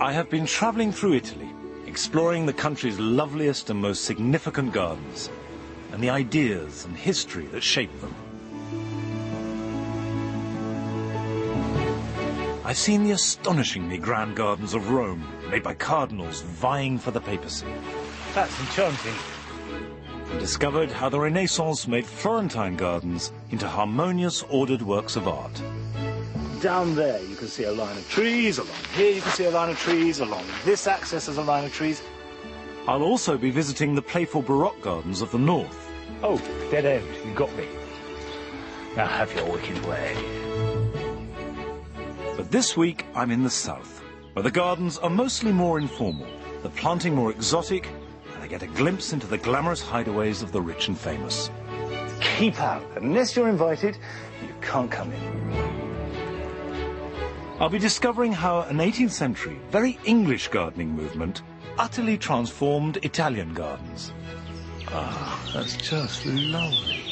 I have been travelling through Italy, exploring the country's loveliest and most significant gardens, and the ideas and history that shape them. I've seen the astonishingly grand gardens of Rome, made by cardinals vying for the papacy. That's enchanting. And discovered how the Renaissance made Florentine gardens into harmonious, ordered works of art. Down there you can see a line of trees, along here you can see a line of trees, along this axis is a line of trees. I'll also be visiting the playful Baroque gardens of the north. Oh, dead end, you got me. Now have your wicked way. But this week I'm in the south, where the gardens are mostly more informal, the planting more exotic, and I get a glimpse into the glamorous hideaways of the rich and famous. Keep out. Unless you're invited, you can't come in. I'll be discovering how an 18th century, very English gardening movement utterly transformed Italian gardens. Ah, that's just lovely.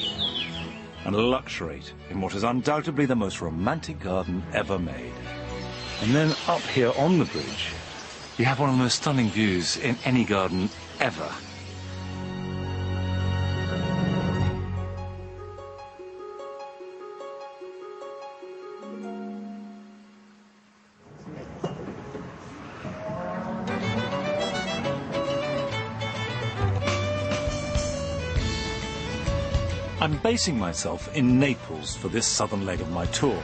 And luxuriate in what is undoubtedly the most romantic garden ever made. And then up here on the bridge, you have one of the most stunning views in any garden ever. I'm basing myself in Naples for this southern leg of my tour.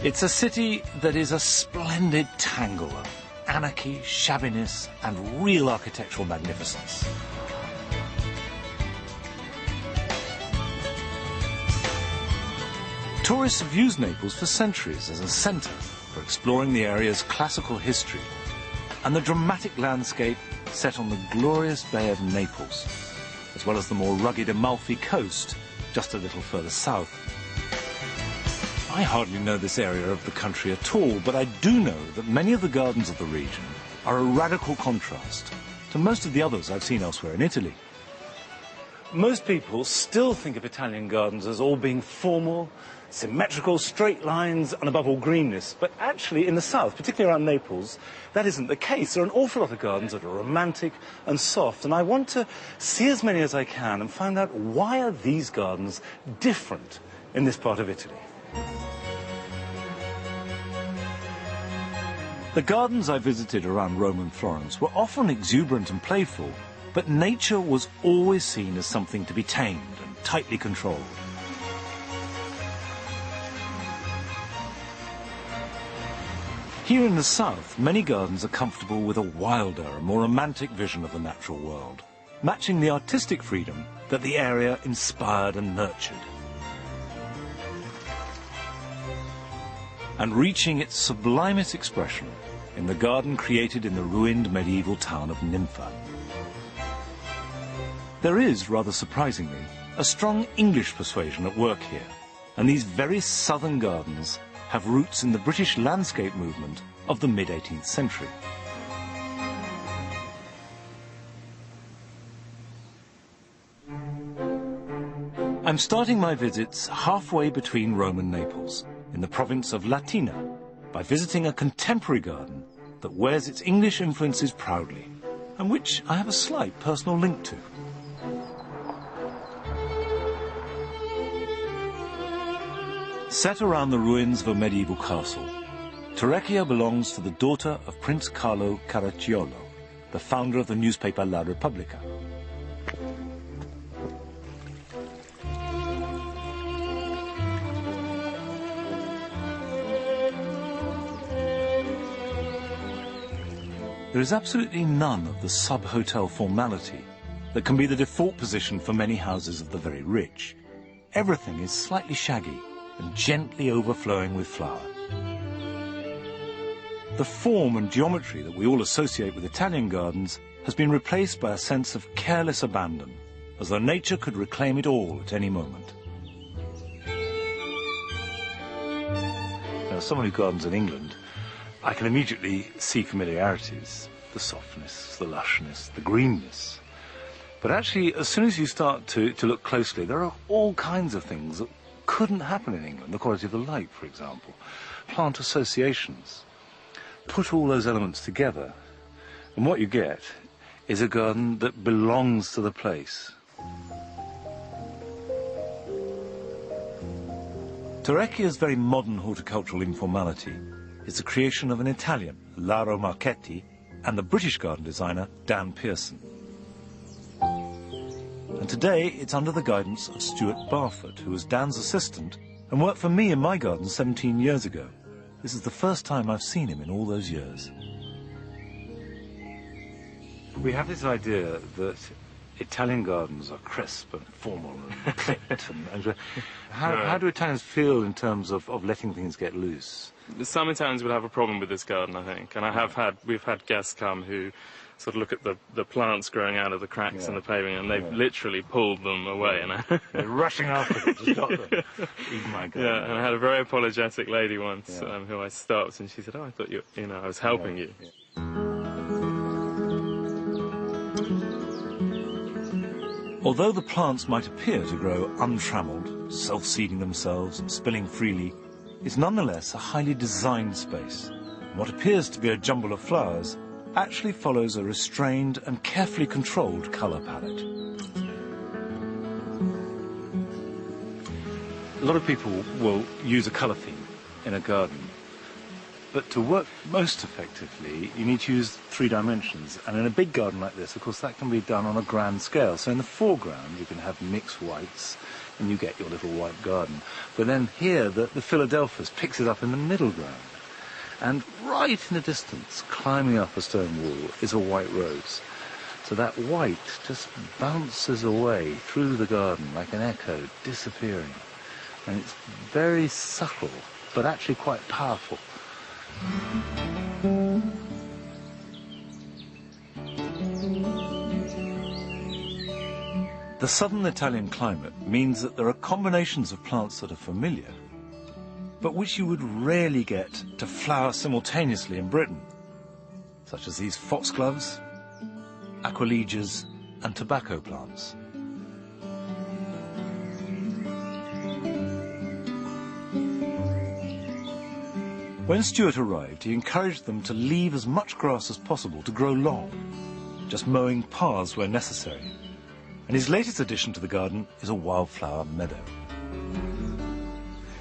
It's a city that is a splendid tangle of anarchy, shabbiness, and real architectural magnificence. Tourists have used Naples for centuries as a centre for exploring the area's classical history and the dramatic landscape set on the glorious Bay of Naples, as well as the more rugged Amalfi coast, just a little further south. I hardly know this area of the country at all, but I do know that many of the gardens of the region are a radical contrast to most of the others I've seen elsewhere in Italy. Most people still think of Italian gardens as all being formal, symmetrical, straight lines, and above all greenness. But actually, in the south, particularly around Naples, that isn't the case. There are an awful lot of gardens that are romantic and soft, and I want to see as many as I can and find out why are these gardens different in this part of Italy. The gardens I visited around Rome and Florence were often exuberant and playful, but nature was always seen as something to be tamed and tightly controlled. Here in the south, many gardens are comfortable with a wilder and more romantic vision of the natural world, matching the artistic freedom that the area inspired and nurtured, and reaching its sublimest expression in the garden created in the ruined medieval town of Ninfa. There is, rather surprisingly, a strong English persuasion at work here, and these very southern gardens have roots in the British landscape movement of the mid-18th century. I'm starting my visits halfway between Rome and Naples, in the province of Latina, by visiting a contemporary garden that wears its English influences proudly, and which I have a slight personal link to. Set around the ruins of a medieval castle, Torrecchia belongs to the daughter of Prince Carlo Caracciolo, the founder of the newspaper La Repubblica. There is absolutely none of the sub-hotel formality that can be the default position for many houses of the very rich. Everything is slightly shaggy and gently overflowing with flower. The form and geometry that we all associate with Italian gardens has been replaced by a sense of careless abandon, as though nature could reclaim it all at any moment. Now, as someone who gardens in England, I can immediately see familiarities, the softness, the lushness, the greenness. But actually, as soon as you start to look closely, there are all kinds of things that couldn't happen in England. The quality of the light, for example, plant associations, put all those elements together, and what you get is a garden that belongs to the place. Torrecchia's very modern horticultural informality is the creation of an Italian, Lauro Marchetti, and the British garden designer, Dan Pearson. And today it's under the guidance of Stuart Barford, who was Dan's assistant and worked for me in my garden 17 years ago. This is the first time I've seen him in all those years. We have this idea that Italian gardens are crisp and formal and clipped. And how do Italians feel in terms of letting things get loose? Some Italians would have a problem with this garden, I think, and we've had guests come who sort of look at the plants growing out of the cracks in the paving, and they've literally pulled them away. And they're rushing after them to stop them. My God. Yeah, and I had a very apologetic lady once who I stopped, and she said, "Oh, I thought I was helping you." Although the plants might appear to grow untrammeled, self-seeding themselves and spilling freely, it's nonetheless a highly designed space. And what appears to be a jumble of flowers actually follows a restrained and carefully controlled colour palette. A lot of people will use a colour theme in a garden, but to work most effectively, you need to use 3 dimensions. And in a big garden like this, of course, that can be done on a grand scale. So in the foreground, you can have mixed whites, and you get your little white garden. But then here, the Philadelphus picks it up in the middle ground. And right in the distance, climbing up a stone wall, is a white rose. So that white just bounces away through the garden like an echo, disappearing. And it's very subtle, but actually quite powerful. The southern Italian climate means that there are combinations of plants that are familiar, but which you would rarely get to flower simultaneously in Britain, such as these foxgloves, aquilegias, and tobacco plants. When Stuart arrived, he encouraged them to leave as much grass as possible to grow long, just mowing paths where necessary. And his latest addition to the garden is a wildflower meadow.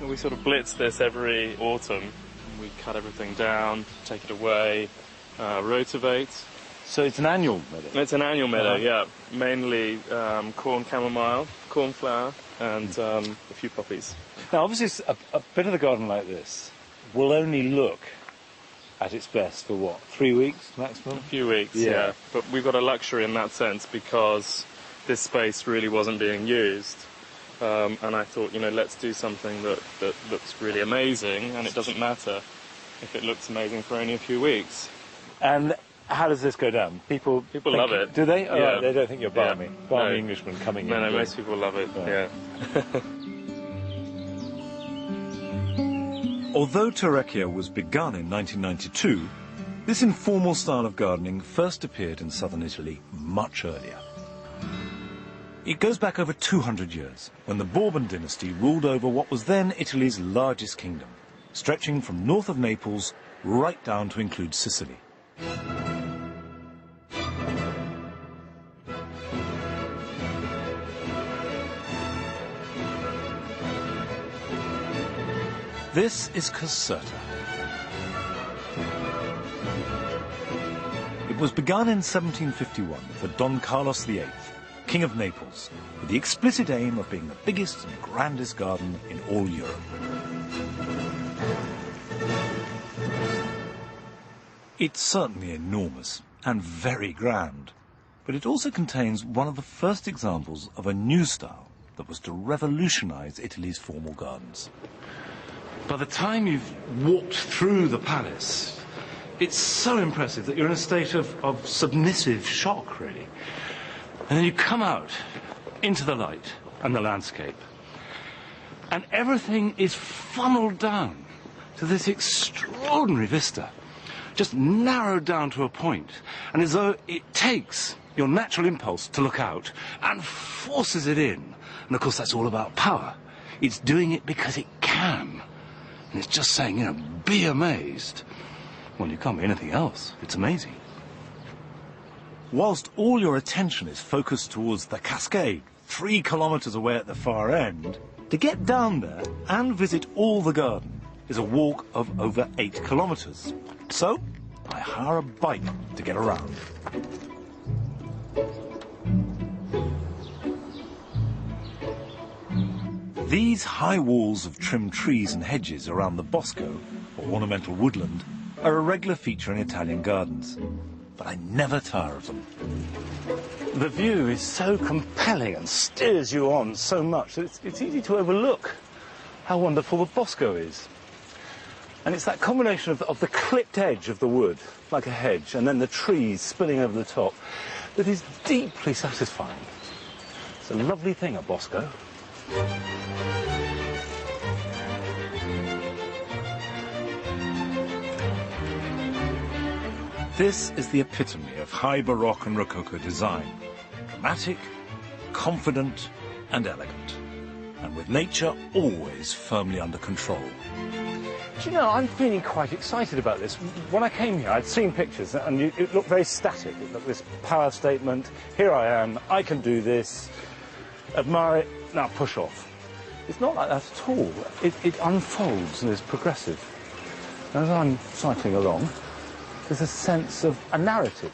We sort of blitz this every autumn. We cut everything down, take it away, rotivate. So it's an annual meadow? It's an annual meadow, yeah. Mainly corn chamomile, cornflower, and a few poppies. Now, obviously, a bit of the garden like this will only look at its best for what, 3 weeks maximum? A few weeks, yeah. But we've got a luxury in that sense because this space really wasn't being used. And I thought, let's do something that looks really amazing, and it doesn't matter if it looks amazing for only a few weeks. And how does this go down? People love it. Do they? Yeah. Oh, they don't think you're balmy. Balmy Englishman coming in. No, most people love it, yeah. Although Torrecchia was begun in 1992, this informal style of gardening first appeared in southern Italy much earlier. It goes back over 200 years, when the Bourbon dynasty ruled over what was then Italy's largest kingdom, stretching from north of Naples right down to include Sicily. This is Caserta. It was begun in 1751 for Don Carlos VIII, King of Naples, with the explicit aim of being the biggest and grandest garden in all Europe. It's certainly enormous and very grand, but it also contains one of the first examples of a new style that was to revolutionize Italy's formal gardens. By the time you've walked through the palace, it's so impressive that you're in a state of submissive shock, really. And then you come out into the light and the landscape, and everything is funneled down to this extraordinary vista, just narrowed down to a point, and as though it takes your natural impulse to look out and forces it in. And of course that's all about power. It's doing it because it can. And it's just saying, be amazed. Well, you can't be anything else. It's amazing. Whilst all your attention is focused towards the cascade, 3 kilometres away at the far end, to get down there and visit all the garden is a walk of over 8 kilometres. So, I hire a bike to get around. These high walls of trimmed trees and hedges around the bosco, or ornamental woodland, are a regular feature in Italian gardens. But I never tire of them. The view is so compelling and steers you on so much that it's easy to overlook how wonderful the bosco is. And it's that combination of the clipped edge of the wood, like a hedge, and then the trees spilling over the top, that is deeply satisfying. It's a lovely thing, a bosco. This is the epitome of high Baroque and Rococo design. Dramatic, confident and elegant. And with nature always firmly under control. Do you know, I'm feeling quite excited about this. When I came here, I'd seen pictures and it looked very static. It looked this power statement, here I am, I can do this, admire it, now push off. It's not like that at all. It unfolds and is progressive. And as I'm cycling along, there's a sense of a narrative,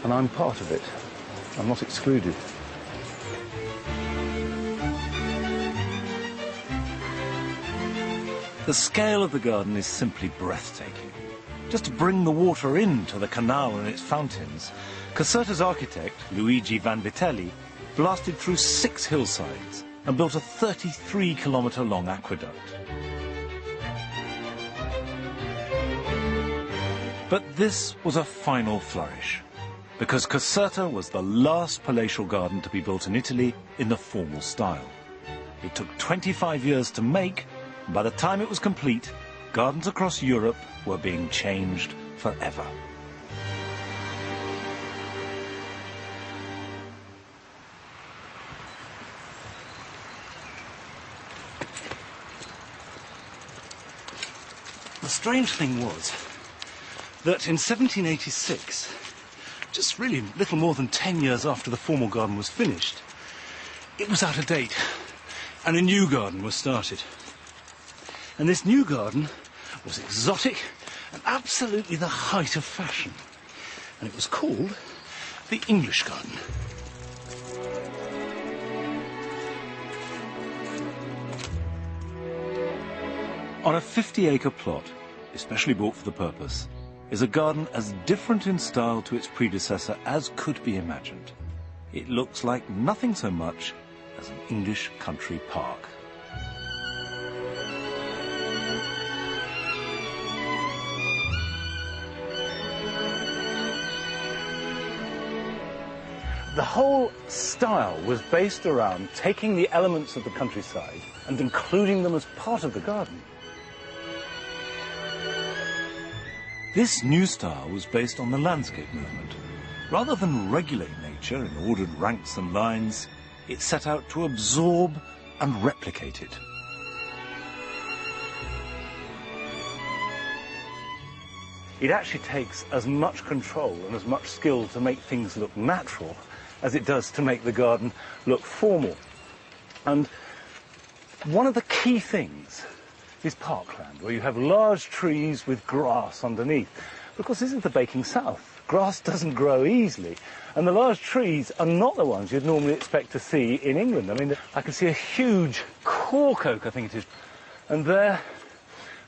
and I'm part of it. I'm not excluded. The scale of the garden is simply breathtaking. Just to bring the water into the canal and its fountains, Caserta's architect, Luigi Vanvitelli, blasted through 6 hillsides and built a 33-kilometre-long aqueduct. But this was a final flourish, because Caserta was the last palatial garden to be built in Italy in the formal style. It took 25 years to make, and by the time it was complete, gardens across Europe were being changed forever. The strange thing was that in 1786, just really little more than 10 years after the formal garden was finished, it was out of date and a new garden was started. And this new garden was exotic and absolutely the height of fashion. And it was called the English Garden. On a 50-acre plot, especially bought for the purpose, is a garden as different in style to its predecessor as could be imagined. It looks like nothing so much as an English country park. The whole style was based around taking the elements of the countryside and including them as part of the garden. This new style was based on the landscape movement. Rather than regulate nature in ordered ranks and lines, it set out to absorb and replicate it. It actually takes as much control and as much skill to make things look natural as it does to make the garden look formal. And one of the key things is parkland, where you have large trees with grass underneath. Because this is the baking south. Grass doesn't grow easily. And the large trees are not the ones you'd normally expect to see in England. I mean, I can see a huge cork oak, I think it is. And there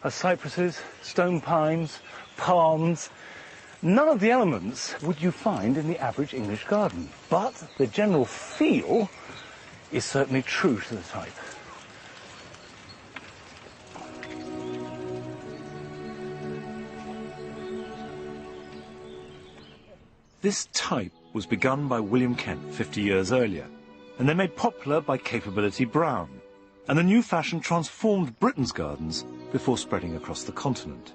are cypresses, stone pines, palms. None of the elements would you find in the average English garden. But the general feel is certainly true to the type. This type was begun by William Kent 50 years earlier, and then made popular by Capability Brown. And the new fashion transformed Britain's gardens before spreading across the continent.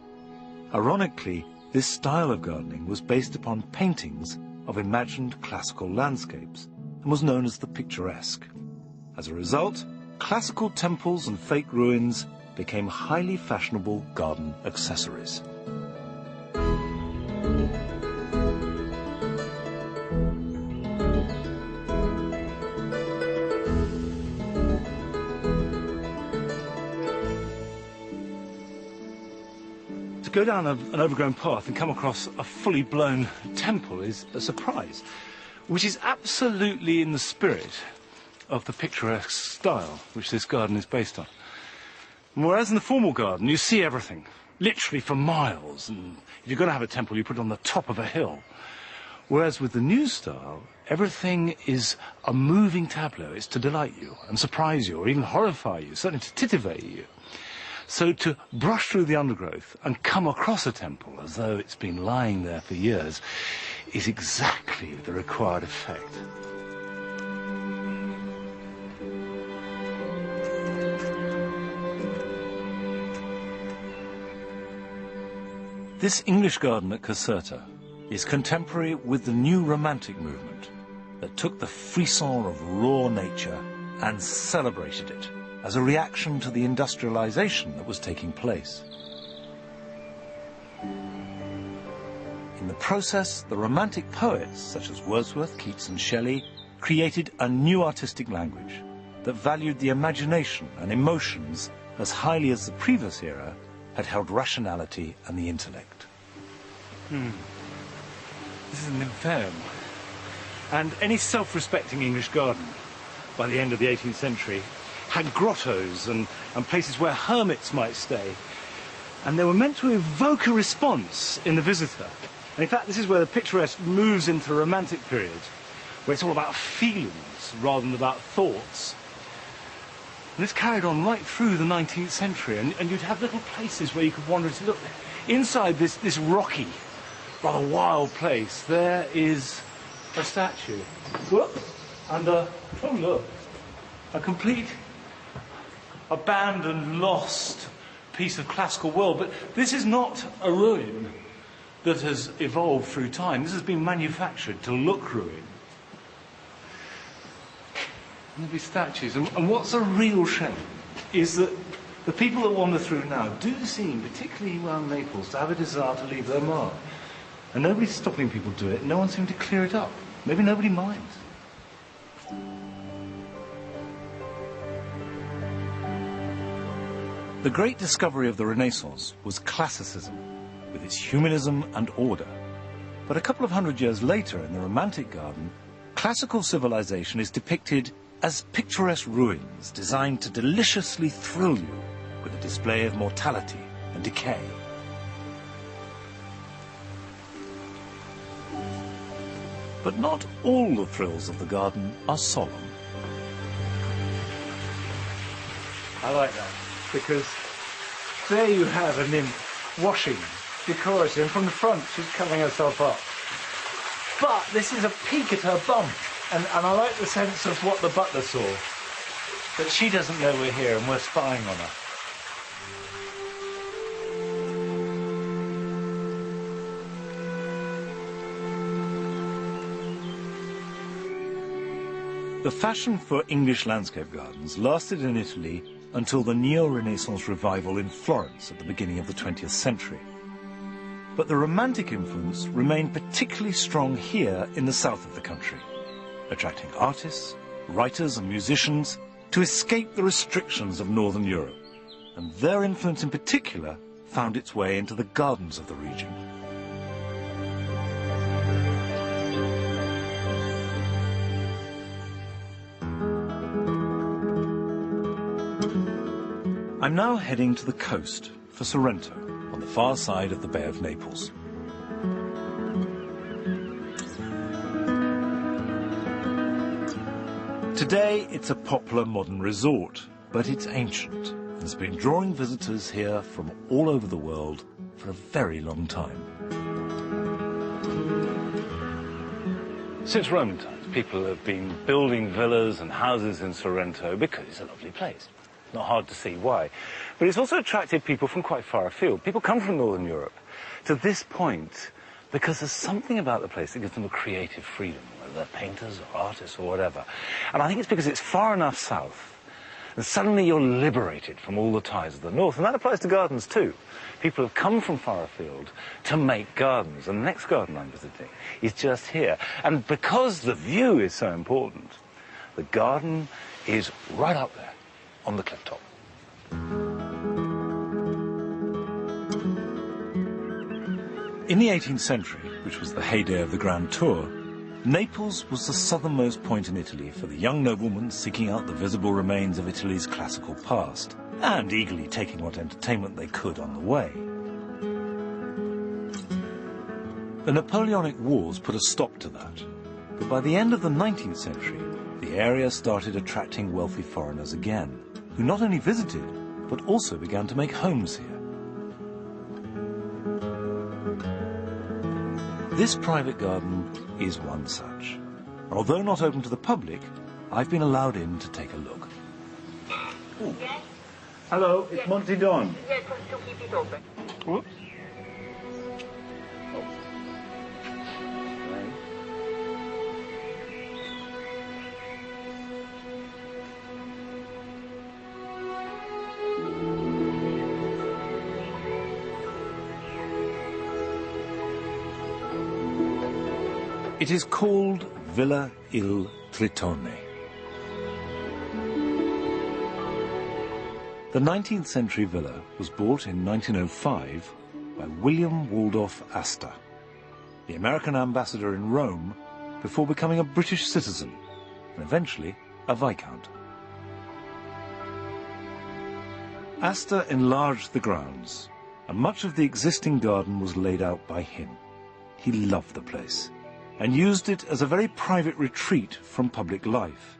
Ironically, this style of gardening was based upon paintings of imagined classical landscapes and was known as the picturesque. As a result, classical temples and fake ruins became highly fashionable garden accessories. go down an overgrown path and come across a fully blown temple is a surprise, which is absolutely in the spirit of the picturesque style which this garden is based on. Whereas in the formal garden, you see everything, literally for miles, and if you're going to have a temple, you put it on the top of a hill. Whereas with the new style, everything is a moving tableau. It's to delight you and surprise you, or even horrify you, certainly to titivate you. So to brush through the undergrowth and come across a temple as though it's been lying there for years is exactly the required effect. This English garden at Caserta is contemporary with the new Romantic movement that took the frisson of raw nature and celebrated it as a reaction to the industrialization that was taking place. In the process, the Romantic poets, such as Wordsworth, Keats and Shelley, created a new artistic language that valued the imagination and emotions as highly as the previous era had held rationality and the intellect. This is an inferno. And any self-respecting English garden, by the end of the 18th century, had grottos and places where hermits might stay. And they were meant to evoke a response in the visitor. And in fact, this is where the picturesque moves into the Romantic period, where it's all about feelings rather than about thoughts. And this carried on right through the 19th century, and you'd have little places where you could wander to look. Inside this rocky, rather wild place, there is a statue. Whoops! And oh look, a complete abandoned, lost piece of classical world. But this is not a ruin that has evolved through time. This has been manufactured to look ruined. There'll be statues. And what's a real shame is that the people that wander through now do seem, particularly around Naples, to have a desire to leave their mark. And nobody's stopping people do it. No one seemed to clear it up. Maybe nobody minds. The great discovery of the Renaissance was classicism, with its humanism and order. But a couple of hundred years later, in the Romantic garden, classical civilization is depicted as picturesque ruins designed to deliciously thrill you with a display of mortality and decay. But not all the thrills of the garden are solemn. I like that, because there you have a nymph washing decorously, and from the front she's covering herself up. But this is a peek at her bum, and I like the sense of what the butler saw, that she doesn't know we're here and we're spying on her. The fashion for English landscape gardens lasted in Italy until the Neo-Renaissance revival in Florence at the beginning of the 20th century. But the Romantic influence remained particularly strong here in the south of the country, attracting artists, writers and musicians to escape the restrictions of Northern Europe. And their influence in particular found its way into the gardens of the region. I'm now heading to the coast for Sorrento, on the far side of the Bay of Naples. Today it's a popular modern resort, but it's ancient and has been drawing visitors here from all over the world for a very long time. Since Roman times, people have been building villas and houses in Sorrento because it's a lovely place. Not hard to see why. But it's also attracted people from quite far afield. People come from Northern Europe to this point because there's something about the place that gives them a creative freedom, whether they're painters or artists or whatever. And I think it's because it's far enough south, and suddenly you're liberated from all the ties of the north. And that applies to gardens too. People have come from far afield to make gardens, and the next garden I'm visiting is just here. And because the view is so important, the garden is right up there on the cliff top. In the 18th century, which was the heyday of the Grand Tour, Naples was the southernmost point in Italy for the young noblemen seeking out the visible remains of Italy's classical past, and eagerly taking what entertainment they could on the way. The Napoleonic Wars put a stop to that, but by the end of the 19th century, the area started attracting wealthy foreigners again, who not only visited, but also began to make homes here. This private garden is one such. Although not open to the public, I've been allowed in to take a look. Yes. Hello, it's Monty Don. Yes, to keep it open. Whoops. It is called Villa Il Tritone. The 19th century villa was bought in 1905 by William Waldorf Astor, the American ambassador in Rome, before becoming a British citizen and eventually a viscount. Astor enlarged the grounds, and much of the existing garden was laid out by him. He loved the place and used it as a very private retreat from public life,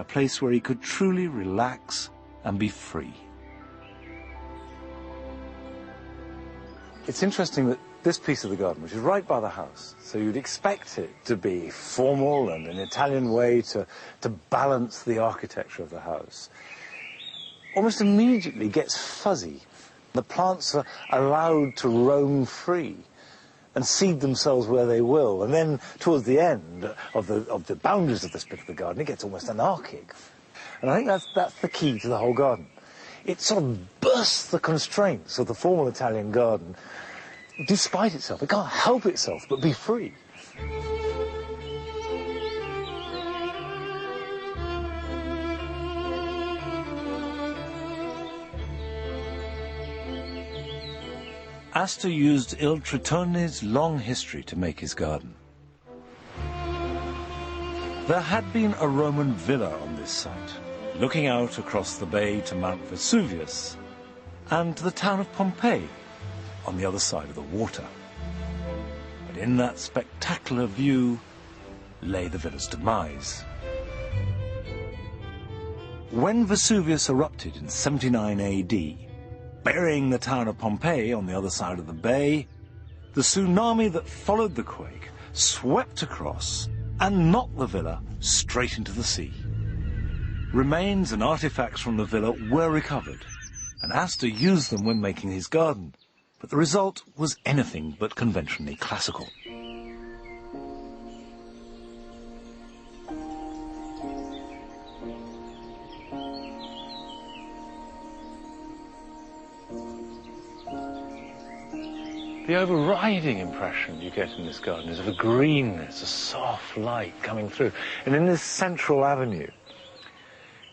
a place where he could truly relax and be free. It's interesting that this piece of the garden, which is right by the house, so you'd expect it to be formal and an Italian way to balance the architecture of the house, almost immediately gets fuzzy. The plants are allowed to roam free and seed themselves where they will. And then towards the end of the boundaries of this bit of the garden, it gets almost anarchic. And I think that's the key to the whole garden. It sort of bursts the constraints of the formal Italian garden, despite itself. It can't help itself but be free. Astor used Il Tritone's long history to make his garden. There had been a Roman villa on this site, looking out across the bay to Mount Vesuvius and to the town of Pompeii on the other side of the water. But in that spectacular view lay the villa's demise. When Vesuvius erupted in 79 AD, burying the town of Pompeii on the other side of the bay, the tsunami that followed the quake swept across and knocked the villa straight into the sea. Remains and artifacts from the villa were recovered, and Astor used them when making his garden, but the result was anything but conventionally classical. The overriding impression you get in this garden is of a greenness, a soft light coming through. And in this central avenue,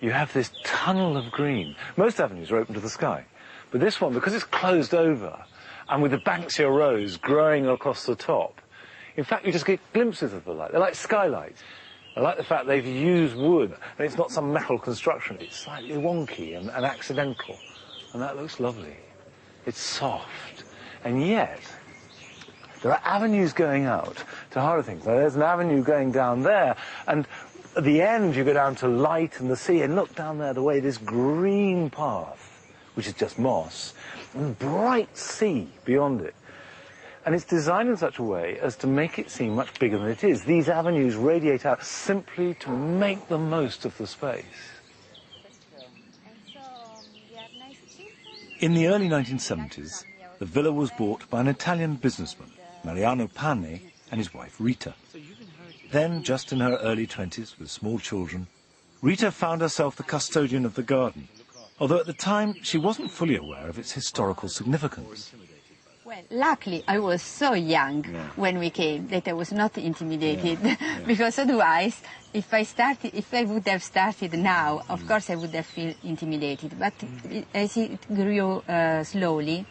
you have this tunnel of green. Most avenues are open to the sky, but this one, because it's closed over, and with the Banksia rose growing across the top, in fact, you just get glimpses of the light. They're like skylights. I like the fact they've used wood, and it's not some metal construction. It's slightly wonky and accidental, and that looks lovely. It's soft. And yet, there are avenues going out to harder things. Now, there's an avenue going down there, and at the end you go down to light and the sea, and look down there the way this green path, which is just moss, and bright sea beyond it. And it's designed in such a way as to make it seem much bigger than it is. These avenues radiate out simply to make the most of the space. In the early 1970s, the villa was bought by an Italian businessman, Mariano Pane, and his wife Rita. Then, just in her early 20s with small children, Rita found herself the custodian of the garden, although at the time she wasn't fully aware of its historical significance. Well, luckily I was so young when we came that I was not intimidated, because otherwise, if I would have started now, of course I would have felt intimidated. But as it grew slowly,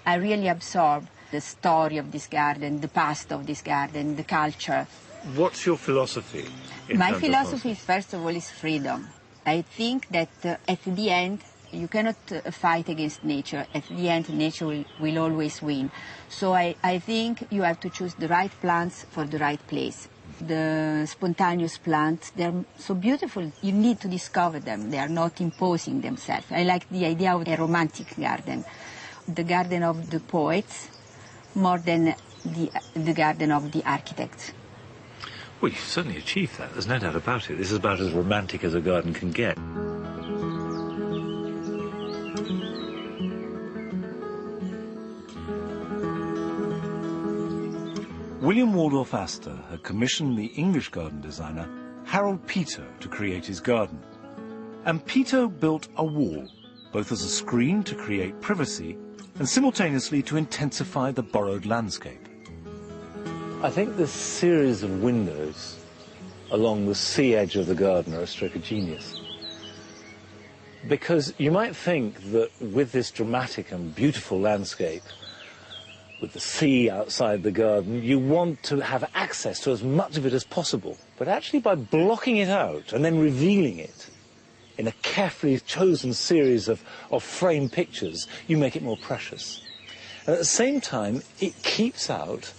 I really absorbed the story of this garden, the past of this garden, the culture. What's your philosophy? My philosophy, first of all, is freedom. I think that at the end, you cannot fight against nature. At the end, nature will always win. So I think you have to choose the right plants for the right place. The spontaneous plants, they're so beautiful, you need to discover them. They are not imposing themselves. I like the idea of a romantic garden, the garden of the poets, more than the garden of the architects. Well, you've certainly achieved that. There's no doubt about it. This is about as romantic as a garden can get. William Waldorf Astor had commissioned the English garden designer Harold Peto to create his garden. And Peto built a wall, both as a screen to create privacy and simultaneously to intensify the borrowed landscape. I think this series of windows along the sea edge of the garden are a stroke of genius. Because you might think that with this dramatic and beautiful landscape, with the sea outside the garden, you want to have access to as much of it as possible. But actually by blocking it out and then revealing it in a carefully chosen series of framed pictures, you make it more precious. And at the same time, it keeps out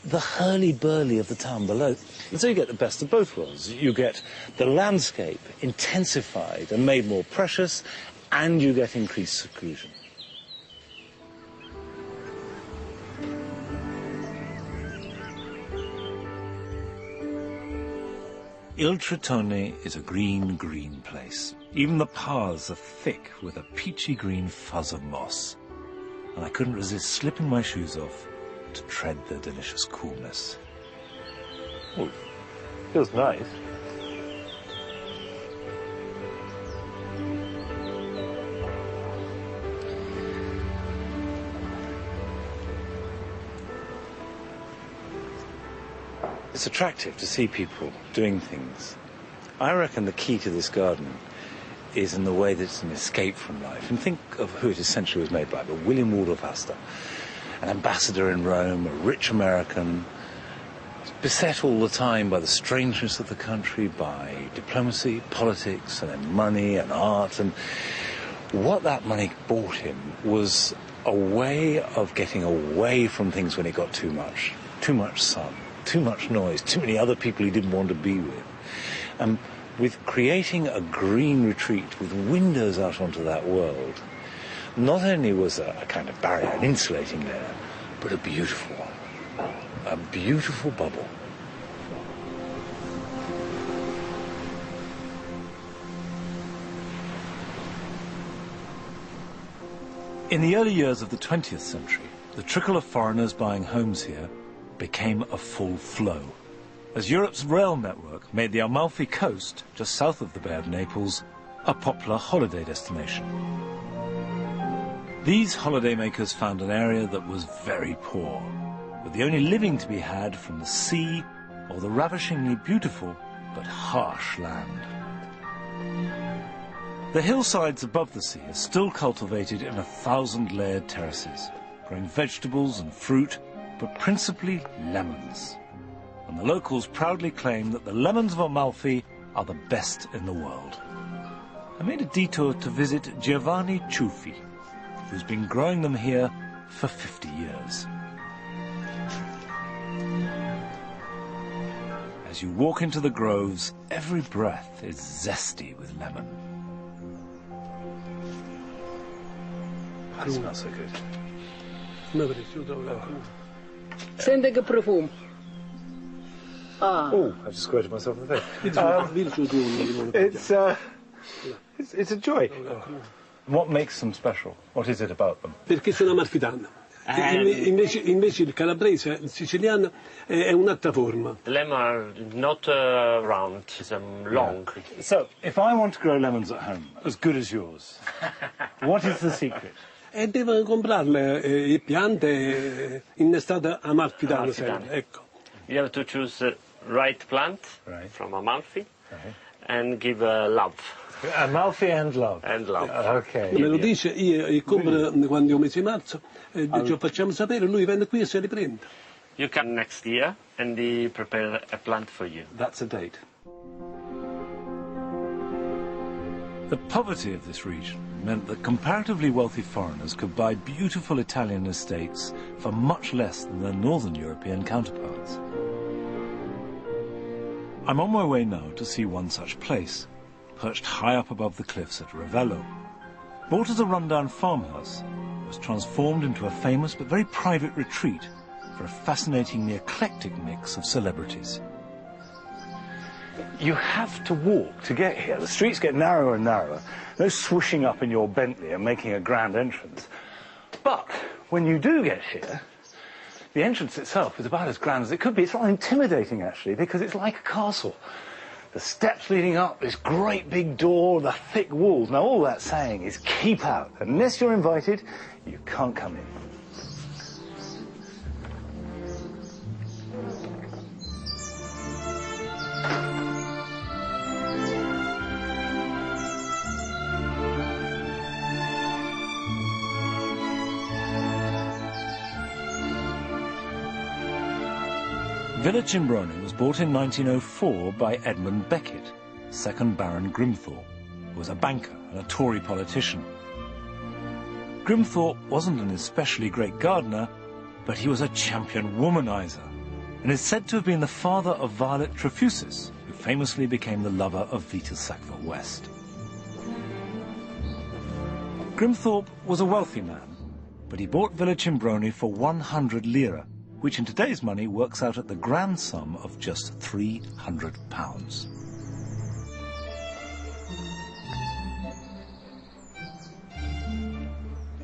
the hurly-burly of the town below. And so you get the best of both worlds. You get the landscape intensified and made more precious, and you get increased seclusion. Il Tritone is a green, green place. Even the paths are thick with a peachy green fuzz of moss. And I couldn't resist slipping my shoes off to tread the delicious coolness. Oh, feels nice. It's attractive to see people doing things. I reckon the key to this garden is in the way that it's an escape from life. And think of who it essentially was made by, but William Waldorf Astor, an ambassador in Rome, a rich American, beset all the time by the strangeness of the country, by diplomacy, politics, and then money and art. And what that money bought him was a way of getting away from things when it got too much sun, too much noise, too many other people he didn't want to be with. And with creating a green retreat with windows out onto that world, not only was a kind of barrier, an insulating layer, but a beautiful one, a beautiful bubble. In the early years of the 20th century, the trickle of foreigners buying homes here became a full flow, as Europe's rail network made the Amalfi Coast, just south of the Bay of Naples, a popular holiday destination. These holidaymakers found an area that was very poor, with the only living to be had from the sea or the ravishingly beautiful but harsh land. The hillsides above the sea are still cultivated in 1,000-layered terraces, growing vegetables and fruit, but principally lemons. And the locals proudly claim that the lemons of Amalfi are the best in the world. I made a detour to visit Giovanni Ciuffi, who's been growing them here for 50 years. As you walk into the groves, every breath is zesty with lemon. That smells so good. Sente che profumo. Oh, I've just squirted myself in the face. It's a joy. What makes them special? What is it about them? Perché sono amalfitano. Invece il calabrese, il siciliano, è un'altra forma. The lemon are not round, it's long. Yeah. So, if I want to grow lemons at home, as good as yours, what is the secret? E devo comprarle piante in estate amalfitano sempre, ecco. You have to choose the right plant from Amalfi and give love. Amalfi and love. And love. Okay. Me lo dice, io compro quando è un mese di marzo, ci facciamo sapere, lui viene qui e se li prende. You come next year and we prepare a plant for you. That's a date. The poverty of this region meant that comparatively wealthy foreigners could buy beautiful Italian estates for much less than their northern European counterparts. I'm on my way now to see one such place, perched high up above the cliffs at Ravello. Bought as a rundown farmhouse, it was transformed into a famous but very private retreat for a fascinatingly eclectic mix of celebrities. You have to walk to get here. The streets get narrower and narrower. No swooshing up in your Bentley and making a grand entrance. But when you do get here, the entrance itself is about as grand as it could be. It's rather intimidating, actually, because it's like a castle. The steps leading up, this great big door, the thick walls. Now, all that's saying is keep out. Unless you're invited, you can't come in. Villa Cimbrone was bought in 1904 by Edmund Beckett, 2nd Baron Grimthorpe, who was a banker and a Tory politician. Grimthorpe wasn't an especially great gardener, but he was a champion womanizer, and is said to have been the father of Violet Trefusis, who famously became the lover of Vita Sackville-West. Grimthorpe was a wealthy man, but he bought Villa Cimbrone for 100 lire, which in today's money works out at the grand sum of just £300.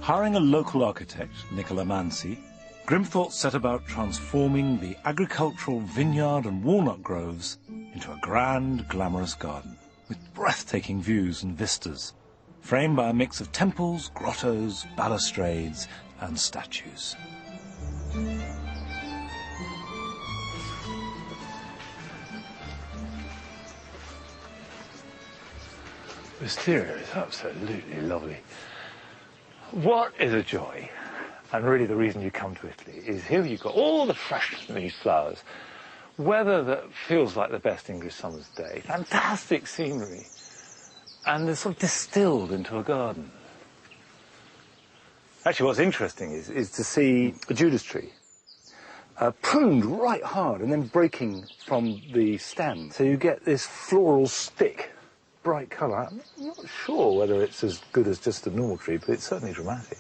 Hiring a local architect, Nicola Mansi, Grimthorpe set about transforming the agricultural vineyard and walnut groves into a grand, glamorous garden with breathtaking views and vistas, framed by a mix of temples, grottos, balustrades and statues. Wisteria is absolutely lovely. What is a joy, and really the reason you come to Italy, is here you've got all the freshness in these flowers, weather that feels like the best English summer's day, fantastic scenery, and they're sort of distilled into a garden. Actually, what's interesting is to see a Judas tree pruned right hard and then breaking from the stem. So you get this floral stick. Bright colour. I'm not sure whether it's as good as just a normal tree, but it's certainly dramatic.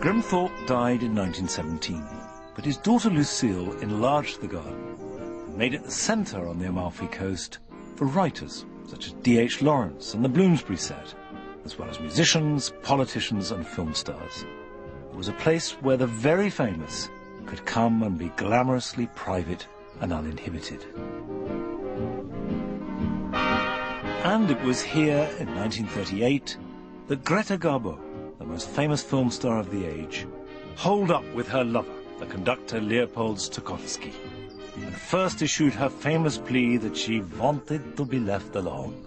Grimthorpe died in 1917, but his daughter Lucille enlarged the garden and made it the centre on the Amalfi Coast for writers such as D.H. Lawrence and the Bloomsbury set, as well as musicians, politicians and film stars. It was a place where the very famous could come and be glamorously private and uninhibited. And it was here in 1938 that Greta Garbo, the most famous film star of the age, holed up with her lover, the conductor Leopold Stokowski, and first issued her famous plea that she wanted to be left alone.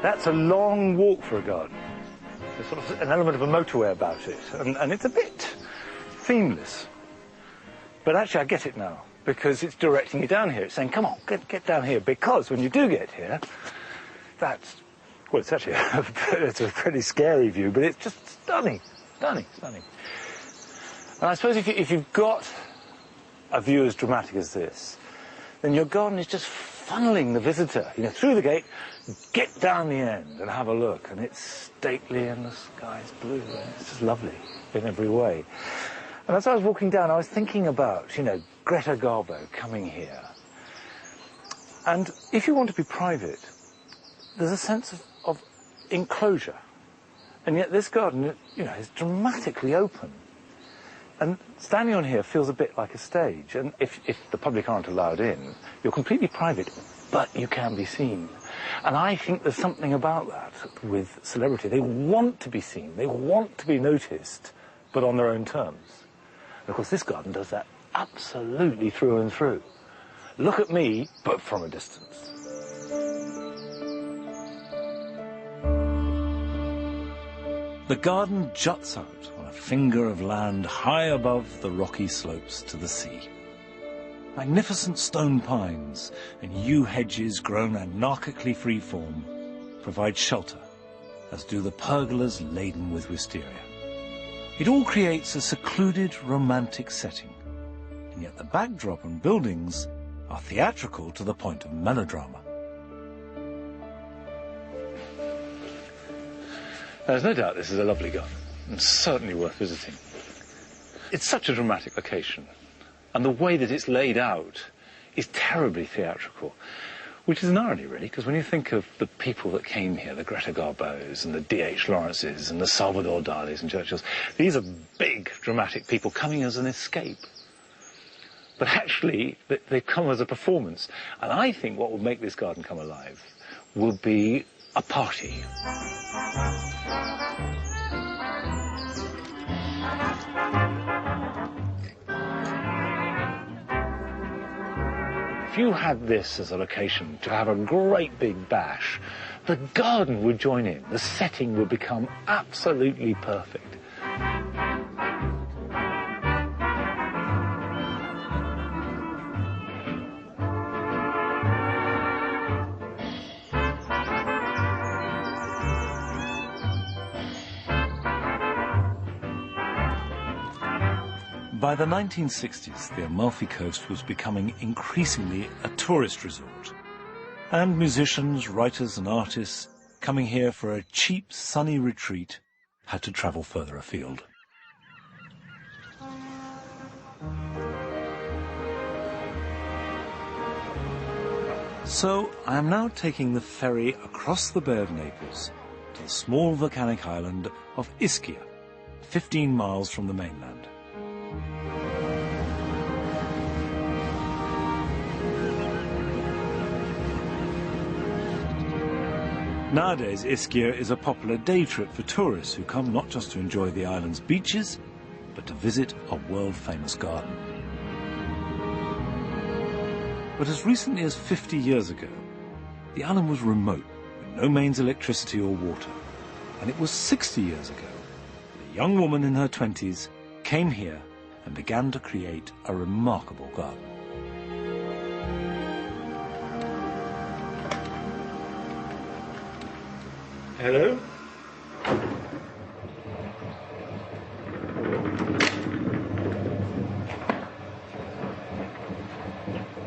That's a long walk for a garden. There's sort of an element of a motorway about it, and it's a bit themeless. But actually, I get it now, because it's directing you down here. It's saying, come on, get down here, because when you do get here, that's, well, it's actually it's a pretty scary view, but it's just stunning, stunning, stunning. And I suppose if you've got a view as dramatic as this, then your garden is just funneling the visitor, through the gate, get down the end and have a look, and it's stately and the sky's blue, and it's just lovely in every way. And as I was walking down, I was thinking about, Greta Garbo coming here. And if you want to be private, there's a sense of enclosure. And yet this garden, is dramatically open. And standing on here feels a bit like a stage. And if the public aren't allowed in, you're completely private, but you can be seen. And I think there's something about that with celebrity. They want to be seen, they want to be noticed, but on their own terms. And of course, this garden does that absolutely through and through. Look at me, but from a distance. The garden juts out on a finger of land high above the rocky slopes to the sea. Magnificent stone pines and yew hedges grown anarchically freeform provide shelter, as do the pergolas laden with wisteria. It all creates a secluded, romantic setting, and yet the backdrop and buildings are theatrical to the point of melodrama. There's no doubt this is a lovely garden, and certainly worth visiting. It's such a dramatic location, and the way that it's laid out is terribly theatrical, which is an irony, really, because when you think of the people that came here, the Greta Garbos and the D.H. Lawrences and the Salvador Dalis and Churchills, these are big, dramatic people coming as an escape. But actually, they've come as a performance. And I think what will make this garden come alive will be a party. If you had this as a location to have a great big bash, the garden would join in. The setting would become absolutely perfect. By the 1960s, the Amalfi Coast was becoming increasingly a tourist resort, and musicians, writers and artists coming here for a cheap, sunny retreat had to travel further afield. So I am now taking the ferry across the Bay of Naples to the small volcanic island of Ischia, 15 miles from the mainland. Nowadays, Ischia is a popular day trip for tourists who come not just to enjoy the island's beaches, but to visit a world-famous garden. But as recently as 50 years ago, the island was remote, with no mains electricity or water. And it was 60 years ago that a young woman in her 20s came here and began to create a remarkable garden. Hello?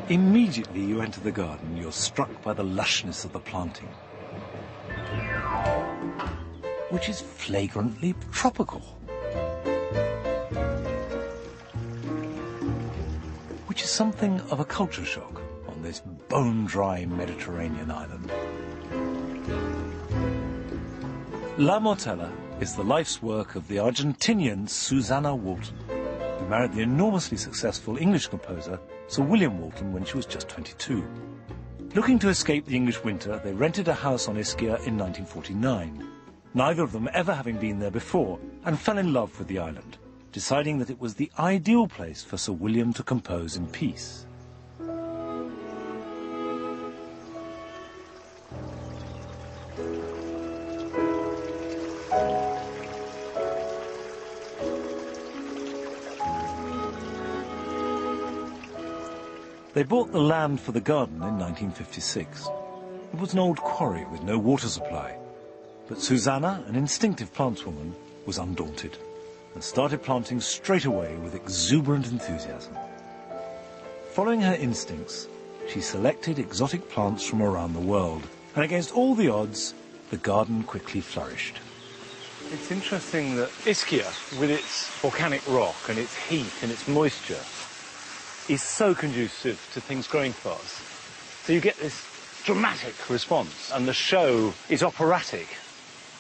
Immediately you enter the garden, you're struck by the lushness of the planting, which is flagrantly tropical. Which is something of a culture shock on this bone-dry Mediterranean island. La Mortella is the life's work of the Argentinian Susannah Walton, who married the enormously successful English composer Sir William Walton when she was just 22. Looking to escape the English winter, they rented a house on Ischia in 1949, neither of them ever having been there before, and fell in love with the island, deciding that it was the ideal place for Sir William to compose in peace. They bought the land for the garden in 1956. It was an old quarry with no water supply. But Susannah, an instinctive plantswoman, was undaunted and started planting straight away with exuberant enthusiasm. Following her instincts, she selected exotic plants from around the world, and against all the odds, the garden quickly flourished. It's interesting that Ischia, with its volcanic rock and its heat and its moisture, is so conducive to things growing fast. So you get this dramatic response, and the show is operatic.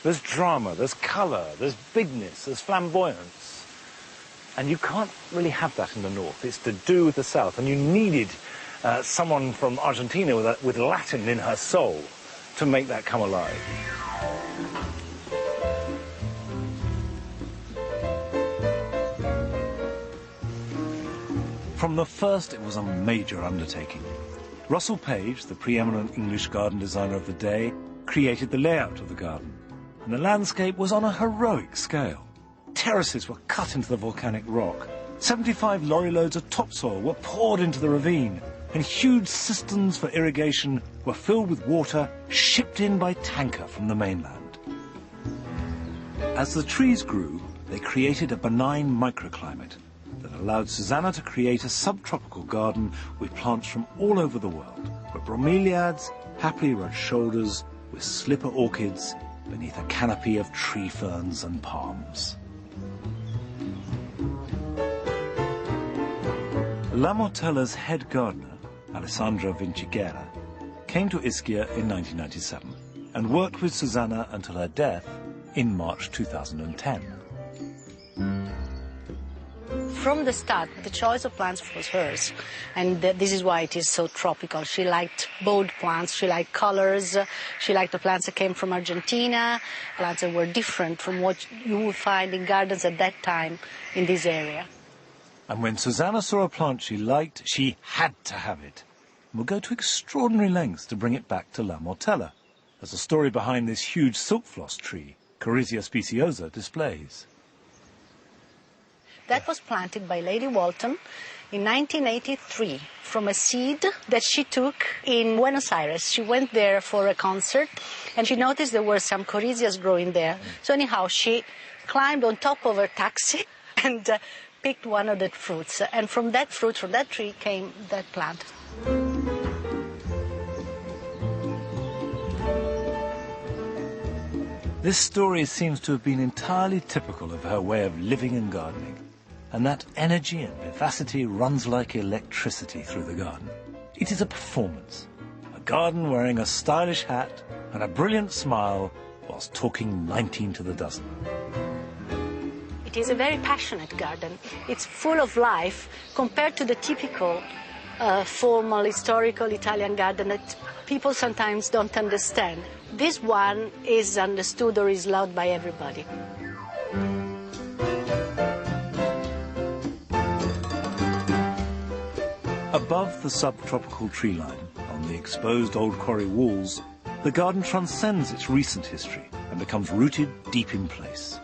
There's drama, there's colour, there's bigness, there's flamboyance. And you can't really have that in the north. It's to do with the south. And you needed someone from Argentina with Latin in her soul to make that come alive. From the first, it was a major undertaking. Russell Page, the preeminent English garden designer of the day, created the layout of the garden. And the landscape was on a heroic scale. Terraces were cut into the volcanic rock. 75 lorry loads of topsoil were poured into the ravine, and huge cisterns for irrigation were filled with water shipped in by tanker from the mainland. As the trees grew, they created a benign microclimate that allowed Susanna to create a subtropical garden with plants from all over the world, where bromeliads happily rubbed shoulders with slipper orchids beneath a canopy of tree ferns and palms. La Mortella's head gardener, Alessandra Vinciguerra, came to Ischia in 1997 and worked with Susanna until her death in March 2010. From the start, the choice of plants was hers, and this is why it is so tropical. She liked bold plants, she liked colors, she liked the plants that came from Argentina, plants that were different from what you would find in gardens at that time in this area. And when Susanna saw a plant she liked, she had to have it, and would go to extraordinary lengths to bring it back to La Mortella, as the story behind this huge silk floss tree, Corycia speciosa, displays. That was planted by Lady Walton in 1983 from a seed that she took in Buenos Aires. She went there for a concert and she noticed there were some Corycias growing there. So anyhow, she climbed on top of her taxi and picked one of the fruits. And from that fruit, from that tree, came that plant. This story seems to have been entirely typical of her way of living and gardening. And that energy and vivacity runs like electricity through the garden. It is a performance, a garden wearing a stylish hat and a brilliant smile whilst talking 19 to the dozen. It is a very passionate garden. It's full of life compared to the typical formal, historical Italian garden that people sometimes don't understand. This one is understood or is loved by everybody. Above the subtropical tree line, on the exposed old quarry walls, the garden transcends its recent history and becomes rooted deep in place.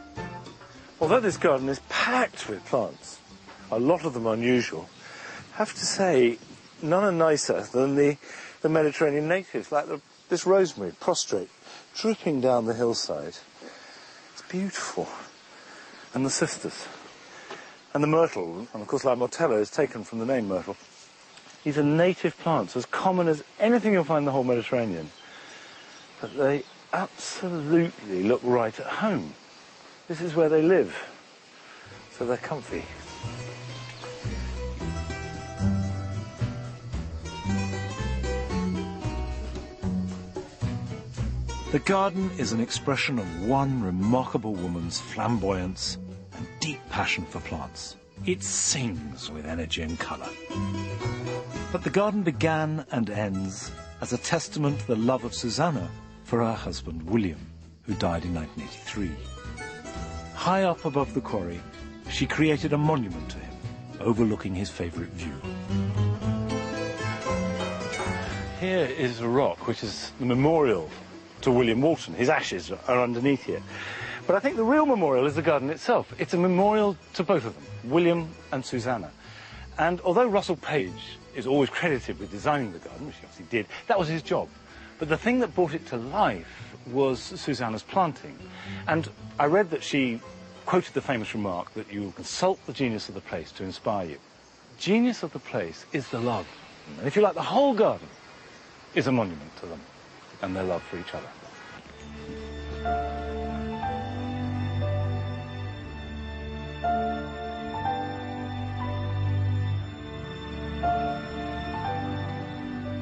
Although this garden is packed with plants, a lot of them unusual, I have to say none are nicer than the Mediterranean natives, like this rosemary, prostrate, dripping down the hillside. It's beautiful. And the cistus. And the myrtle, and of course La Mortella is taken from the name myrtle. These are native plants, as common as anything you'll find in the whole Mediterranean. But they absolutely look right at home. This is where they live, so they're comfy. The garden is an expression of one remarkable woman's flamboyance and deep passion for plants. It sings with energy and colour. But the garden began and ends as a testament to the love of Susanna for her husband William, who died in 1983. High up above the quarry, she created a monument to him, overlooking his favourite view. Here is a rock, which is the memorial to William Walton. His ashes are underneath here. But I think the real memorial is the garden itself. It's a memorial to both of them, William and Susanna. And although Russell Page is always credited with designing the garden, which he obviously did, that was his job. But the thing that brought it to life was Susanna's planting. And I read that she quoted the famous remark that you consult the genius of the place to inspire you. Genius of the place is the love. And if you like, the whole garden is a monument to them and their love for each other.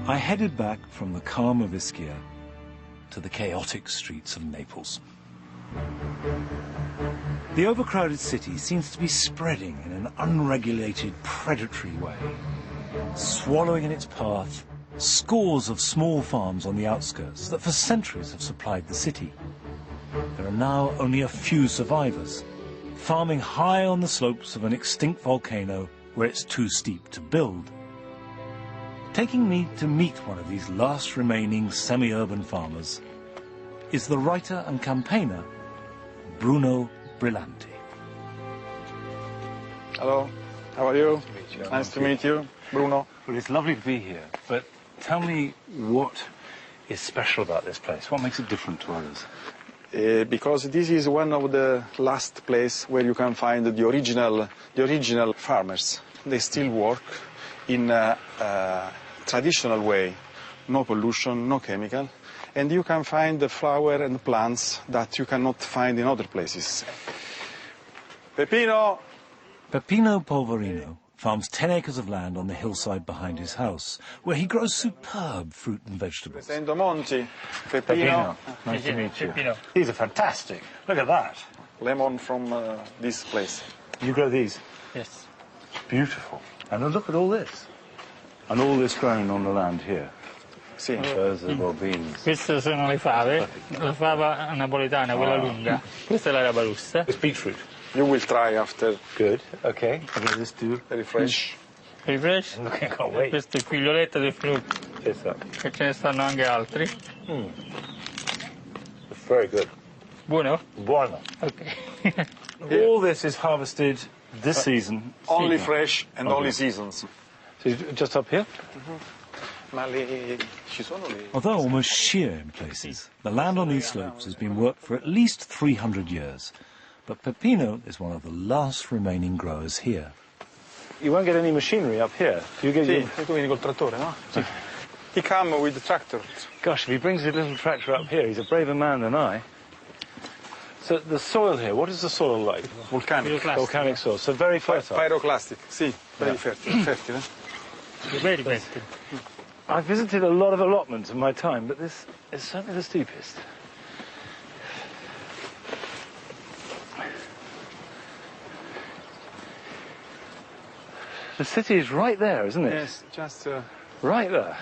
I headed back from the calm of Ischia to the chaotic streets of Naples. The overcrowded city seems to be spreading in an unregulated, predatory way, swallowing in its path scores of small farms on the outskirts that for centuries have supplied the city. There are now only a few survivors, farming high on the slopes of an extinct volcano where it's too steep to build. Taking me to meet one of these last remaining semi-urban farmers is the writer and campaigner Bruno Brillanti. Hello, how are you? Nice to meet you, Bruno. Well, it's lovely to be here, but tell me what is special about this place? What makes it different to others? Because this is one of the last places where you can find the original farmers. They still work in a traditional way, no pollution, no chemical, and you can find the flower and plants that you cannot find in other places. Peppino! Peppino Polverino farms 10 acres of land on the hillside behind his house, where he grows superb fruit and vegetables. Presento Monti, Peppino. Nice to meet you. Peppino. These are fantastic. Look at that. Lemon from this place. You grow these? Yes. Beautiful. And look at all this. And all this grown on the land here. Sì. Those are all beans. Queste sono le fave, la fava napoletana, quella lunga. Questa è la rabarussa. It's beetroot. You will try after. Good. Okay. Okay, let's do. Very fresh. Refresh. I can't wait. Questo è il figlioletto del frutto, Taste that. e ce ne stanno anche altri. It's very good. Buono? Buono. Ok. All this is harvested this season. Only fresh and only seasons. So just up here? Ma ci sono le... Although almost sheer in places, the land on these slopes has been worked for at least 300 years. But Peppino is one of the last remaining growers here. You won't get any machinery up here. You get Sì, tu vieni col trattore, no? Sì. He come with the tractor. Gosh, if he brings his little tractor up here, he's a braver man than I. So the soil here, what is the soil like? Volcanic. Volcanic soil, so very fertile. Pyroclastic, sì, very fertile. Very fertile. I've visited a lot of allotments in my time, but this is certainly the steepest. The city is right there, isn't it? Yes, just... Right there.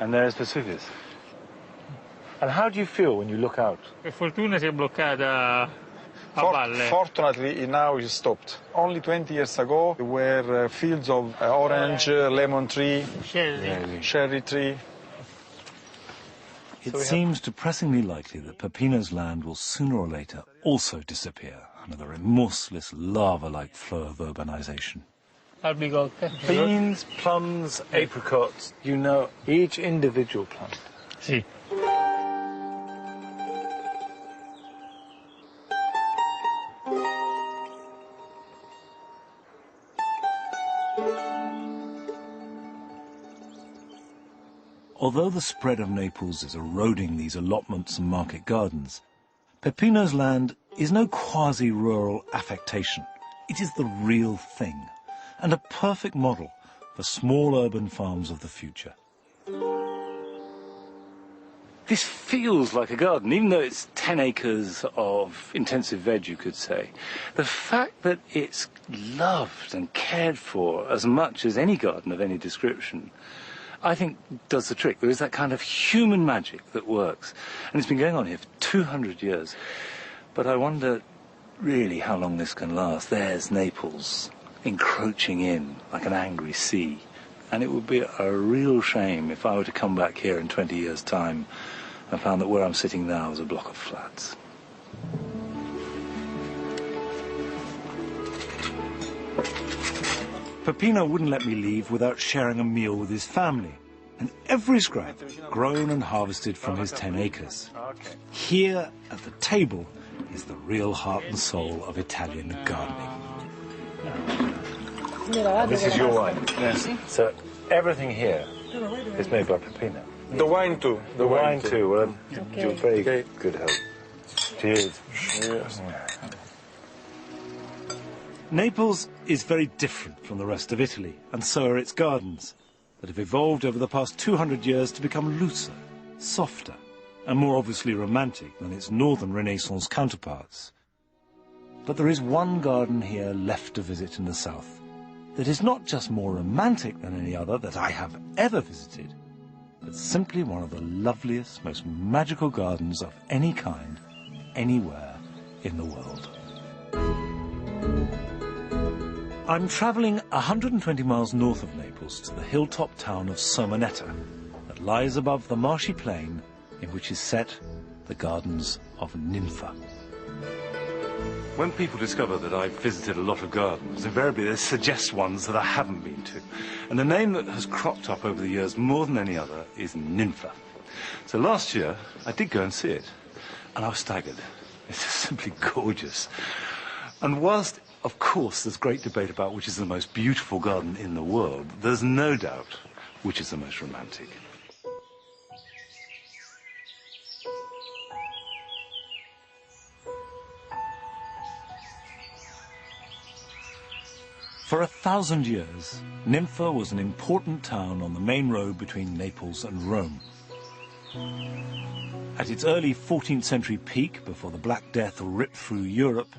And there's Vesuvius. And how do you feel when you look out? Per fortuna si è bloccata a valle. Fortunately, now it's stopped. Only 20 years ago, there were fields of orange, lemon tree, cherry tree. It seems depressingly likely that Peppino's land will sooner or later also disappear under the remorseless lava-like flow of urbanization. Albicotte. Beans, plums, apricots, you know each individual plant. Sì. Although the spread of Naples is eroding these allotments and market gardens, Peppino's land is no quasi-rural affectation. It is the real thing, and a perfect model for small urban farms of the future. This feels like a garden, even though it's 10 acres of intensive veg, you could say. The fact that it's loved and cared for as much as any garden of any description, I think does the trick. There is that kind of human magic that works. And it's been going on here for 200 years. But I wonder really how long this can last. There's Naples encroaching in like an angry sea. And it would be a real shame if I were to come back here in 20 years' time and found that where I'm sitting now is a block of flats. Peppino wouldn't let me leave without sharing a meal with his family, and every scrap grown and harvested from his 10 acres. Here at the table is the real heart and soul of Italian gardening. This is your wine? Yes. So everything here is made by Peppino? The wine too. The wine too. Well, you're very good health. Cheers. Cheers. Naples is very different from the rest of Italy, and so are its gardens, that have evolved over the past 200 years to become looser, softer, and more obviously romantic than its northern Renaissance counterparts. But there is one garden here left to visit in the south that is not just more romantic than any other that I have ever visited, but simply one of the loveliest, most magical gardens of any kind, anywhere in the world. I'm travelling 120 miles north of Naples to the hilltop town of Simonetta that lies above the marshy plain in which is set the gardens of Ninfa. When people discover that I've visited a lot of gardens, invariably they suggest ones that I haven't been to. And the name that has cropped up over the years more than any other is Ninfa. So last year, I did go and see it, and I was staggered. It's just simply gorgeous. And whilst, of course, there's great debate about which is the most beautiful garden in the world, there's no doubt which is the most romantic. For 1,000 years, Ninfa was an important town on the main road between Naples and Rome. At its early 14th century peak, before the Black Death ripped through Europe,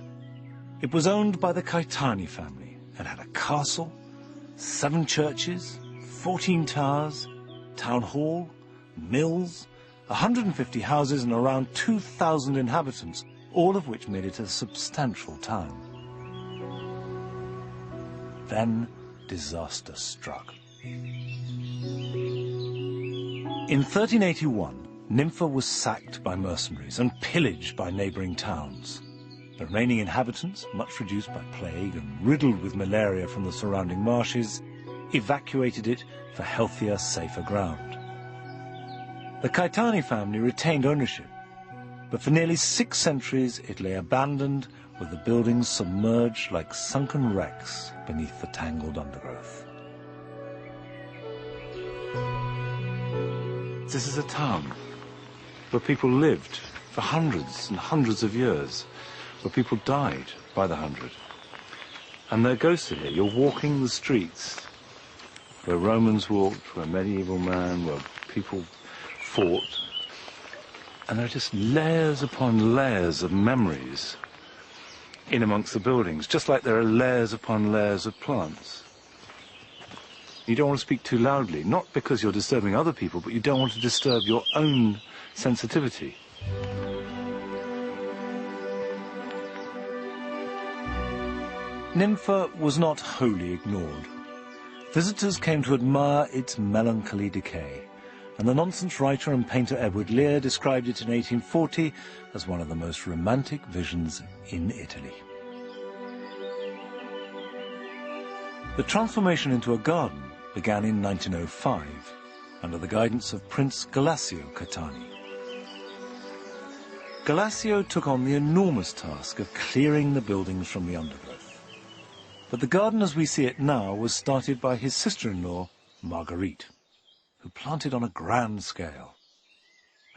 it was owned by the Caetani family and had a castle, 7 churches, 14 towers, town hall, mills, 150 houses and around 2,000 inhabitants, all of which made it a substantial town. Then disaster struck. In 1381, Ninfa was sacked by mercenaries and pillaged by neighbouring towns. The remaining inhabitants, much reduced by plague and riddled with malaria from the surrounding marshes, evacuated it for healthier, safer ground. The Caetani family retained ownership, but for nearly 6 centuries it lay abandoned, with the buildings submerged like sunken wrecks beneath the tangled undergrowth. This is a town where people lived for hundreds and hundreds of years, where people died by the hundred. And there are ghosts here. You're walking the streets where Romans walked, where medieval man, where people fought. And there are just layers upon layers of memories in amongst the buildings, just like there are layers upon layers of plants. You don't want to speak too loudly, not because you're disturbing other people, but you don't want to disturb your own sensitivity. Ninfa was not wholly ignored. Visitors came to admire its melancholy decay, and the nonsense writer and painter Edward Lear described it in 1840 as one of the most romantic visions in Italy. The transformation into a garden began in 1905, under the guidance of Prince Galassio Caetani. Galassio took on the enormous task of clearing the buildings from the undergrowth. But the garden as we see it now was started by his sister-in-law, Marguerite, who planted on a grand scale.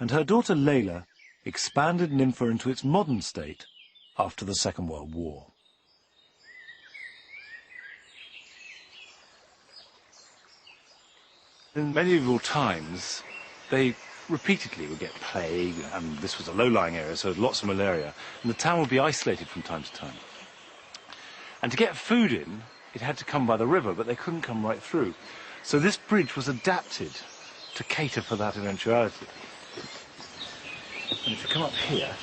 And her daughter Leila expanded Ninfa into its modern state after the Second World War. In medieval times, they repeatedly would get plague, and this was a low-lying area, so lots of malaria, and the town would be isolated from time to time. And to get food in, it had to come by the river, but they couldn't come right through. So this bridge was adapted to cater for that eventuality. And if you come up here,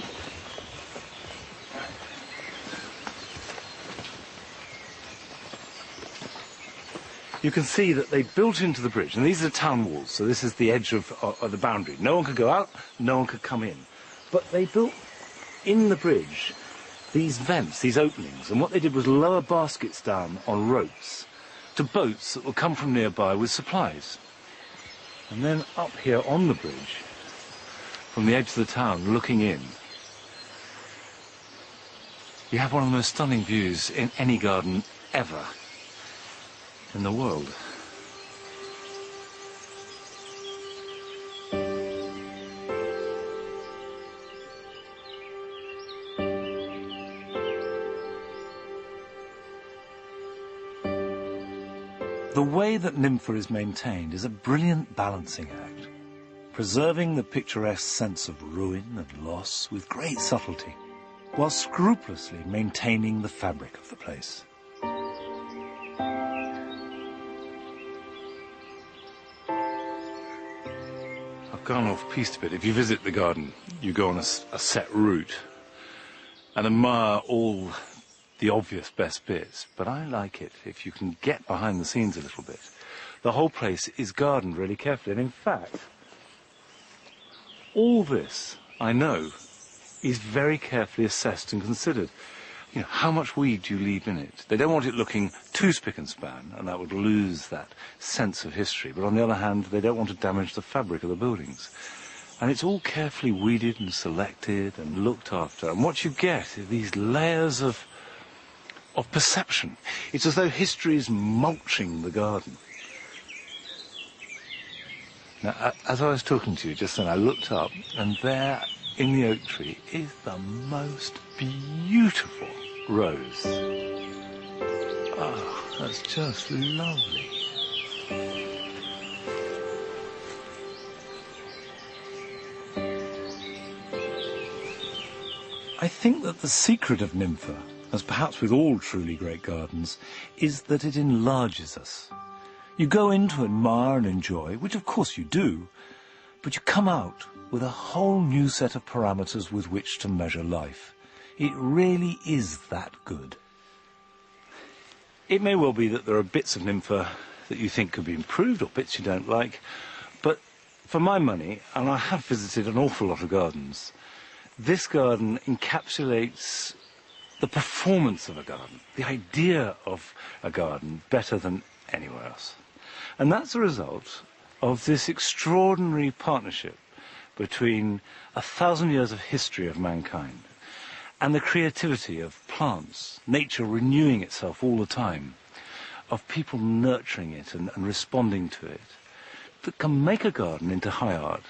you can see that they built into the bridge, and these are the town walls, so this is the edge of the boundary. No one could go out, no one could come in. But they built in the bridge these vents, these openings, and what they did was lower baskets down on ropes to boats that would come from nearby with supplies. And then up here on the bridge, from the edge of the town, looking in, you have one of the most stunning views in any garden ever in the world. The way that Ninfa is maintained is a brilliant balancing act, preserving the picturesque sense of ruin and loss with great subtlety. while scrupulously maintaining the fabric of the place. I've gone off-piste a bit. If you visit the garden, you go on a set route and admire all the obvious best bits, but I like it if you can get behind the scenes a little bit. The whole place is gardened really carefully, and in fact, all this, I know, is very carefully assessed and considered. You know, how much weed do you leave in it? They don't want it looking too spick and span, and that would lose that sense of history. But on the other hand, they don't want to damage the fabric of the buildings. And it's all carefully weeded and selected and looked after. And what you get are these layers of perception. It's as though history is mulching the garden. Now, as I was talking to you just then, I looked up, and there in the oak tree is the most beautiful rose. Oh, that's just lovely. I think that the secret of Nympha, as perhaps with all truly great gardens, is that it enlarges us. You go in to admire and enjoy, which of course you do, but you come out with a whole new set of parameters with which to measure life. It really is that good. It may well be that there are bits of Nympha that you think could be improved or bits you don't like, but for my money, and I have visited an awful lot of gardens, this garden encapsulates the performance of a garden, the idea of a garden, better than anywhere else. And that's a result of this extraordinary partnership between 1,000 years of history of mankind and the creativity of plants, nature renewing itself all the time, of people nurturing it and responding to it, that can make a garden into high art.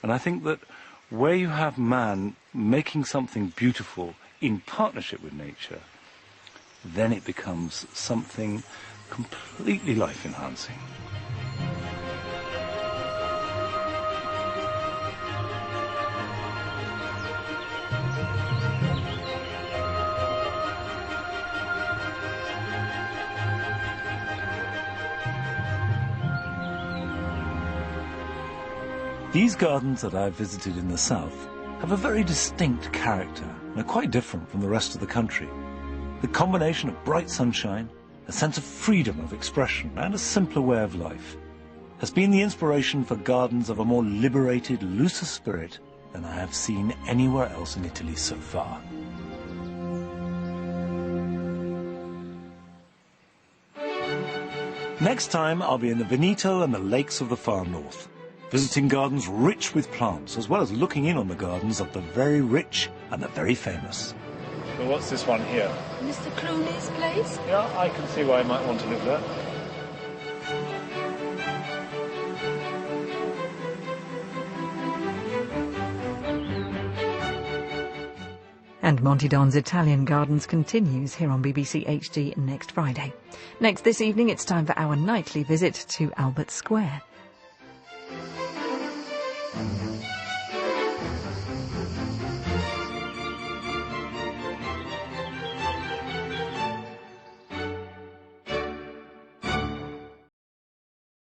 And I think that where you have man making something beautiful in partnership with nature, then it becomes something completely life-enhancing. These gardens that I've visited in the south have a very distinct character and are quite different from the rest of the country. The combination of bright sunshine, a sense of freedom of expression and a simpler way of life has been the inspiration for gardens of a more liberated, looser spirit than I have seen anywhere else in Italy so far. Next time I'll be in the Veneto and the lakes of the far north, visiting gardens rich with plants, as well as looking in on the gardens of the very rich and the very famous. Well, what's this one here? Mr. Clooney's place? Yeah, I can see why I might want to live there. And Monty Don's Italian Gardens continues here on BBC HD next Friday. Next this evening, it's time for our nightly visit to Albert Square.